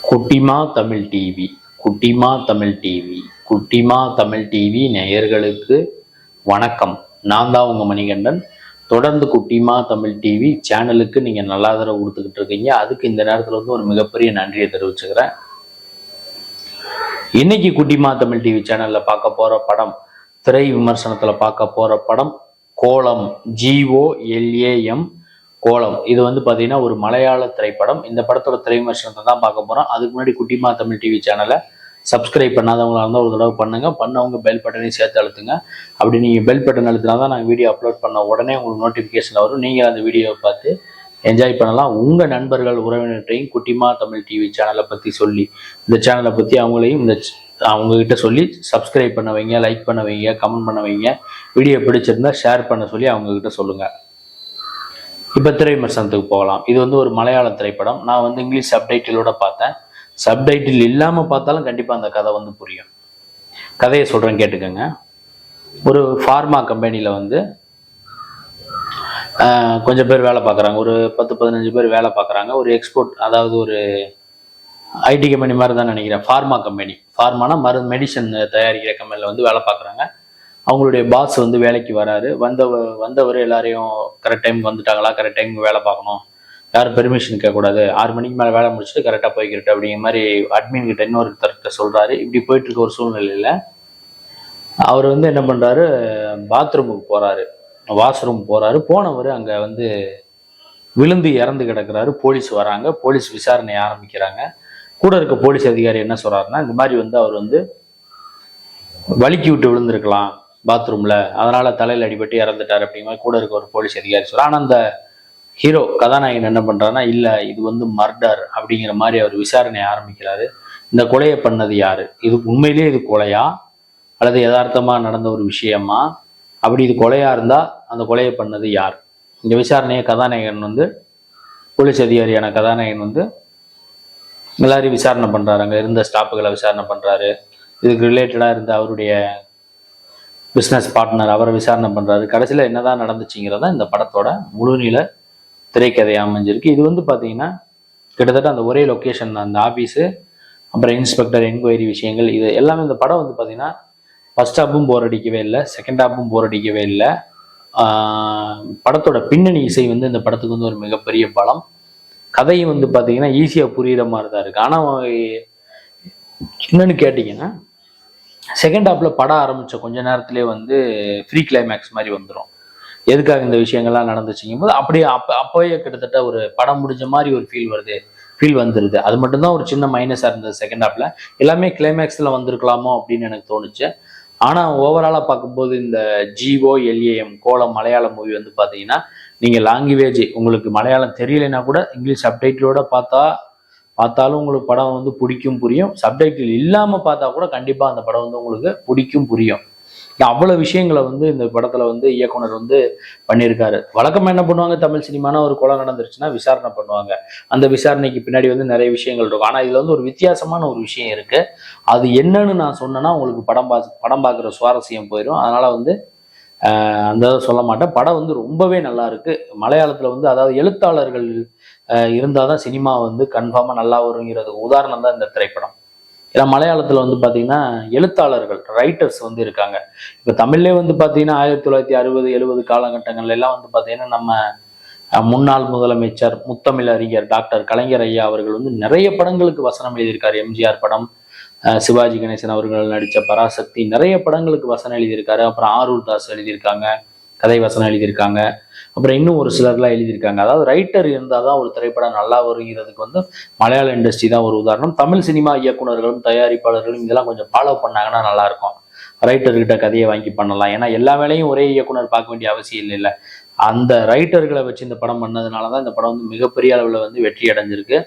குட்டிமா தமிழ் டிவி குட்டிமா தமிழ் டிவி குட்டிமா தமிழ் டிவி நேயர்களுக்கு வணக்கம். நான் தான் உங்க மணிகண்டன். தொடர்ந்து குட்டிமா தமிழ் டிவி சேனலுக்கு நீங்க நல்ல ஆதரவு கொடுத்துக்கிட்டு இருக்கீங்க. அதுக்கு இந்த நேரத்துல வந்து ஒரு மிகப்பெரிய நன்றியை தெரிவிச்சுக்கிறேன். இன்னைக்கு குட்டிமா தமிழ் டிவி சேனல்ல பார்க்க போற படம், திரை விமர்சனத்துல பார்க்க போற படம் கோலம். GOLAM கோலம். இது வந்து பாத்தீங்கன்னா ஒரு மலையாள திரைப்படம். இந்த படத்தோட திரை விமர்சனத்தை தான் பார்க்க போறோம். அதுக்கு முன்னாடி குட்டிமா தமிழ் டிவி சேனலை சப்ஸ்கிரைப் பண்ணாதவங்களா இருந்தால் ஒரு தடவை பண்ணுங்க. பண்ணவங்க பெல் பட்டனையும் சேர்த்து அழுத்துங்க. அப்படி நீங்க பெல் பட்டன் அழுத்தினா தான் நாங்கள் வீடியோ அப்லோட் பண்ண உடனே உங்களுக்கு நோட்டிஃபிகேஷன் வரும். நீங்கள் அந்த வீடியோவை பார்த்து என்ஜாய் பண்ணலாம். உங்க நண்பர்கள் உறவினர்கிட்டையும் குட்டிமா தமிழ் டிவி சேனலை பத்தி சொல்லி, இந்த சேனலை பத்தி அவங்களையும் அவங்ககிட்ட சொல்லி சப்ஸ்கிரைப் பண்ண வைங்க, லைக் பண்ண வைங்க, கமெண்ட் பண்ண வைங்க. வீடியோ பிடிச்சிருந்தா ஷேர் பண்ண சொல்லி அவங்ககிட்ட சொல்லுங்க. இப்போ திரை விமர்சனத்துக்கு போகலாம். இது வந்து ஒரு மலையாள திரைப்படம். நான் வந்து இங்கிலீஷ் சப்டைட்டிலோட பார்த்தேன். சப்டைட்டில் இல்லாமல் பார்த்தாலும் கண்டிப்பாக அந்த கதை வந்து புரியும். கதையை சொல்கிறேன், கேட்டுக்கோங்க. ஒரு ஃபார்மா கம்பெனியில் வந்து கொஞ்சம் பேர் வேலை பார்க்குறாங்க. ஒரு 10-15 பேர் வேலை பார்க்குறாங்க. ஒரு எக்ஸ்போர்ட், அதாவது ஒரு ஐடி கம்பெனி மாதிரி தான் நினைக்கிறேன். ஃபார்மா கம்பெனி, ஃபார்மானா மெடிசன் தயாரிக்கிற கம்பெனியில் வந்து வேலை பார்க்குறாங்க. அவங்களுடைய பாஸ் வந்து வேலைக்கு வராரு. வந்தவர் எல்லாரையும் கரெக்ட் டைமுக்கு வந்துட்டாங்களா, கரெக்ட் டைமுக்கு வேலை பார்க்கணும், யாரும் பெர்மிஷன் கேட்கக்கூடாது, 6 மணிக்கு மேலே வேலை முடிச்சுட்டு கரெக்டாக போய்க்கிட்டு அப்படிங்கிற மாதிரி அட்மின் கிட்ட இன்னொருத்தர்கிட்ட சொல்கிறாரு. இப்படி போயிட்டு இருக்க ஒரு சூழ்நிலையில் அவர் வந்து என்ன பண்ணுறாரு, பாத்ரூமுக்கு போகிறாரு, வாஷ்ரூம் போகிறாரு. போனவர் அங்கே வந்து விழுந்து இறந்து கிடக்கிறாரு. போலீஸ் வராங்க. போலீஸ் விசாரணை ஆரம்பிக்கிறாங்க. கூட இருக்க போலீஸ் அதிகாரி என்ன சொல்கிறாருன்னா, இந்த மாதிரி வந்து அவர் வந்து வலிக்கி விட்டு விழுந்திருக்கலாம் பாத்ரூம்ல, அதனால தலையில் அடிபட்டு இறந்துட்டார் அப்படிங்கிற கூட இருக்க ஒரு போலீஸ் அதிகாரி சொல்ற. ஆனால் அந்த ஹீரோ கதாநாயகன் என்ன பண்றாருன்னா, இல்ல இது வந்து மர்டர் அப்படிங்கிற மாதிரி அவர் விசாரணை ஆரம்பிக்கிறாரு. இந்த கொலையை பண்ணது யாரு, இது உண்மையிலேயே இது கொலையா அல்லது யதார்த்தமா நடந்த ஒரு விஷயமா, அப்படி இது கொலையா இருந்தா அந்த கொலையை பண்ணது யார், இந்த விசாரணையை கதாநாயகன் வந்து போலீஸ் அதிகாரியான கதாநாயகன் வந்து எல்லாரையும் விசாரணை பண்றாரு. அங்க இருந்த ஸ்டாஃபுகளை விசாரணை பண்றாரு. இதுக்கு ரிலேட்டடா இருந்த அவருடைய பிஸ்னஸ் பார்ட்னர் அவரை விசாரணை பண்ணுறாரு. கடைசியில் என்னதான் நடந்துச்சுங்கிறதா இந்த படத்தோட முழுநீள திரைக்கதையாக அமைஞ்சிருக்கு. இது வந்து பார்த்தீங்கன்னா கிட்டத்தட்ட அந்த ஒரே லொக்கேஷன் தான், அந்த ஆஃபீஸு, அப்புறம் இன்ஸ்பெக்டர் என்கொயரி விஷயங்கள், இது எல்லாமே. இந்த படம் வந்து பார்த்தீங்கன்னா ஃபர்ஸ்ட் ஹாப்பும் போர் அடிக்கவே இல்லை, செகண்ட் ஹாப்பும் போர் அடிக்கவே இல்லை. படத்தோட பின்னணி இசை வந்து இந்த படத்துக்கு வந்து ஒரு மிகப்பெரிய பலம். கதையும் வந்து பார்த்தீங்கன்னா ஈஸியாக புரிகிற மாதிரி தான் இருக்குது. ஆனால் என்னன்னு கேட்டிங்கன்னா, செகண்ட் ஹாப்ல படம் ஆரம்பிச்ச கொஞ்ச நேரத்திலே வந்து ஃப்ரீ கிளைமேக்ஸ் மாதிரி வந்துடும். எதுக்காக இந்த விஷயங்கள்லாம் நடந்துச்சுங்கும் போது அப்படியே அப்போயே கிட்டத்தட்ட ஒரு படம் முடிஞ்ச மாதிரி ஒரு ஃபீல் வந்துருது. அது மட்டும்தான் ஒரு சின்ன மைனஸாக இருந்தது. செகண்ட் ஹாப்ல எல்லாமே கிளைமேக்ஸில் வந்திருக்கலாமோ அப்படின்னு எனக்கு தோணுச்சு. ஆனால் ஓவராலாக பார்க்கும்போது இந்த GOLAM கோலம் மலையாள மூவி வந்து பார்த்தீங்கன்னா, நீங்கள் லாங்குவேஜ் உங்களுக்கு மலையாளம் தெரியலைன்னா கூட இங்கிலீஷ் சப்டைட்டிலோட பார்த்தாலும் உங்களுக்கு படம் வந்து பிடிக்கும், புரியும். சப்டைட்டில் இல்லாமல் பார்த்தா கூட கண்டிப்பாக அந்த படம் வந்து உங்களுக்கு பிடிக்கும், புரியும். அவ்வளோ விஷயங்களை வந்து இந்த படத்தில் வந்து இயக்குனர் வந்து பண்ணியிருக்காரு. வழக்கமாக என்ன பண்ணுவாங்க, தமிழ் சினிமானா ஒரு கொலை நடந்துருச்சுன்னா விசாரணை பண்ணுவாங்க. அந்த விசாரணைக்கு பின்னாடி வந்து நிறைய விஷயங்கள் இருக்கும். ஆனால் இதில் வந்து ஒரு வித்தியாசமான ஒரு விஷயம் இருக்குது. அது என்னன்னு நான் சொன்னேன்னா உங்களுக்கு படம் பார்க்குற சுவாரஸ்யம் போயிடும். அதனால் வந்து அந்த சொல்ல மாட்டேன். படம் வந்து ரொம்பவே நல்லா இருக்கு. மலையாளத்தில் வந்து அதாவது எழுத்தாளர்கள் இருந்தால் தான் சினிமா வந்து கன்ஃபார்மாக நல்லா வருங்கிறதுக்கு உதாரணம் தான் இந்த திரைப்படம். ஏன்னா மலையாளத்தில் வந்து பார்த்தீங்கன்னா எழுத்தாளர்கள், ரைட்டர்ஸ் வந்து இருக்காங்க. இப்போ தமிழ்லேயே வந்து பார்த்தீங்கன்னா 1960-70 காலகட்டங்கள்ல எல்லாம் வந்து பார்த்தீங்கன்னா நம்ம முன்னாள் முதலமைச்சர் முத்தமிழ் அறிஞர் டாக்டர் கலைஞர் ஐயா அவர்கள் வந்து நிறைய படங்களுக்கு வசனம் எழுதியிருக்காரு. எம்ஜிஆர் படம், சிவாஜி கணேசன் அவர்கள் நடித்த பராசக்தி, நிறைய படங்களுக்கு வசனம் எழுதியிருக்காரு. அப்புறம் ஆரூர் தாஸ் எழுதியிருக்காங்க, கதை வசனம் எழுதியிருக்காங்க. அப்புறம் இன்னும் ஒரு சிலர்லாம் எழுதியிருக்காங்க. அதாவது ரைட்டர் இருந்தால் தான் ஒரு திரைப்படம் நல்லா வருகிறதுக்கு வந்து மலையாள இண்டஸ்ட்ரி தான் ஒரு உதாரணம். தமிழ் சினிமா இயக்குநர்களும் தயாரிப்பாளர்களும் இதெல்லாம் கொஞ்சம் ஃபாலோ பண்ணாங்கன்னா நல்லாயிருக்கும். ரைட்டர்கிட்ட கதையை வாங்கி பண்ணலாம். ஏன்னா எல்லா வேலையும் ஒரே இயக்குனர் பார்க்க வேண்டிய அவசியம் இல்லை. அந்த ரைட்டர்களை வச்சு இந்த படம் பண்ணதுனால தான் இந்த படம் வந்து மிகப்பெரிய அளவில் வந்து வெற்றி அடைஞ்சிருக்கு.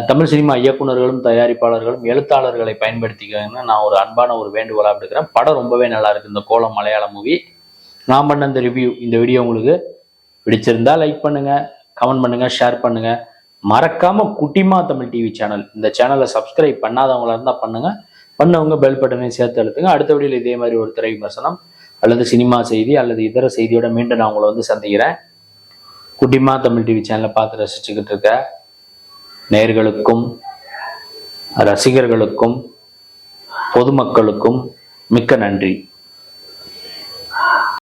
தமிழ் சினிமா இயக்குநர்களும் தயாரிப்பாளர்களும் எழுத்தாளர்களை பயன்படுத்திக்கன்னு நான் ஒரு அன்பான ஒரு வேண்டுகோளாக எடுக்கிறேன். படம் ரொம்பவே நல்லா இருக்கு. இந்த கோலம் மலையாள மூவி நான் பண்ண இந்த ரிவ்யூ, இந்த வீடியோ உங்களுக்கு பிடிச்சிருந்தா லைக் பண்ணுங்க, கமெண்ட் பண்ணுங்க, ஷேர் பண்ணுங்க. மறக்காம குட்டிமா தமிழ் டிவி சேனல், இந்த சேனலை சப்ஸ்கிரைப் பண்ணாதவங்களா இருந்தா பண்ணுங்க. பண்ணவங்க பெல் பட்டனையும் சேர்த்து அழுத்துங்க. அடுத்த வீடியோவில் இதே மாதிரி ஒரு திரை விமர்சனம் அல்லது சினிமா செய்தி அல்லது இதர செய்தியோட மீண்டும் நான் உங்களை வந்து சந்திக்கிறேன். குட்டிமா தமிழ் டிவி சேனலை பார்த்து ரசிச்சுக்கிட்டு இருக்க நேயர்களுக்கும் ரசிகர்களுக்கும் பொதுமக்களுக்கும் மிக்க நன்றி.